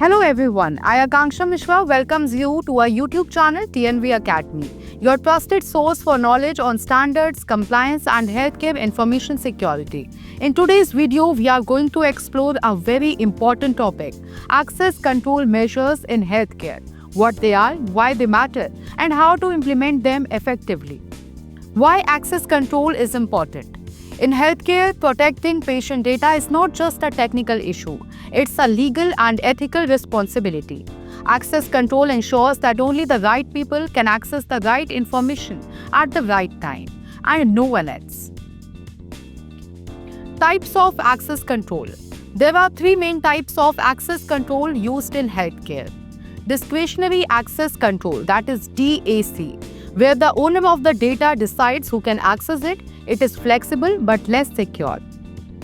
Hello everyone, I Akanksha Mishra welcomes you to our YouTube channel TNV Academy, your trusted source for knowledge on standards, compliance and healthcare information security. In today's video, we are going to explore a very important topic, access control measures in healthcare, what they are, why they matter and how to implement them effectively. Why access control is important. In healthcare, protecting patient data is not just a technical issue, it's a legal and ethical responsibility. Access control ensures that only the right people can access the right information at the right time, and no one else. Types of access control. There are three main types of access control used in healthcare. Discretionary access control, that is DAC, where the owner of the data decides who can access it. It is flexible but less secure.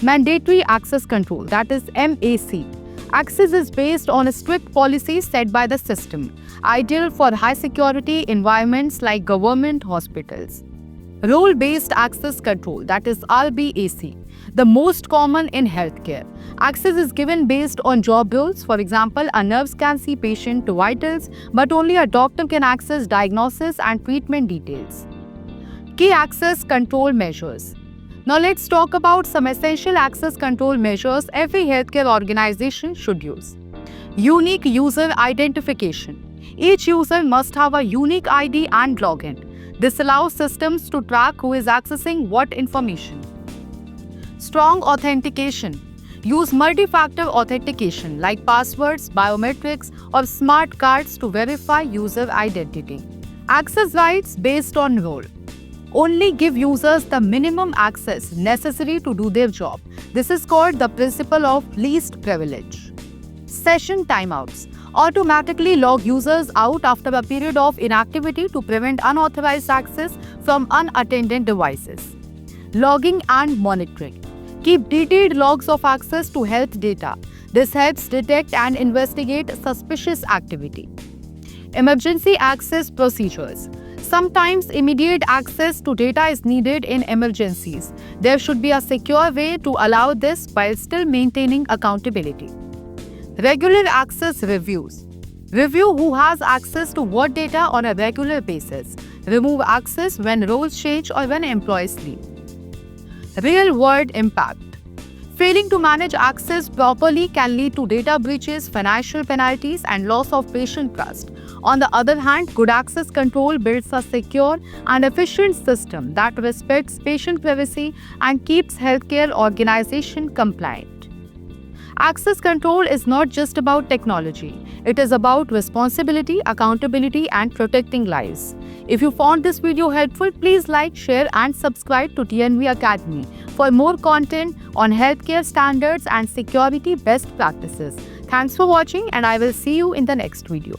Mandatory access control, that is MAC. Access is based on a strict policy set by the system, ideal for high security environments like government hospitals. Role-based access control, that is RBAC, the most common in healthcare. Access is given based on job roles. For example, a nurse can see patient vitals, but only a doctor can access diagnosis and treatment details. Key access control measures. Now let's talk about some essential access control measures every healthcare organization should use. Unique user identification. Each user must have a unique ID and login. This allows systems to track who is accessing what information. Strong authentication. Use multi-factor authentication like passwords, biometrics, or smart cards to verify user identity. Access rights based on role. Only give users the minimum access necessary to do their job. This is called the principle of least privilege. Session timeouts. Automatically log users out after a period of inactivity to prevent unauthorized access from unattended devices. Logging and monitoring. Keep detailed logs of access to health data. This helps detect and investigate suspicious activity. Emergency access procedures. Sometimes immediate access to data is needed in emergencies. There should be a secure way to allow this while still maintaining accountability. Regular access reviews. Review who has access to what data on a regular basis. Remove access when roles change or when employees leave. Real-world impact. Failing to manage access properly can lead to data breaches, financial penalties, and loss of patient trust. On the other hand, good access control builds a secure and efficient system that respects patient privacy and keeps healthcare organizations compliant. Access control is not just about technology. It is about responsibility, accountability, and protecting lives. If you found this video helpful, please like, share, and subscribe to TNV Academy for more content on healthcare standards and security best practices. Thanks for watching, and I will see you in the next video.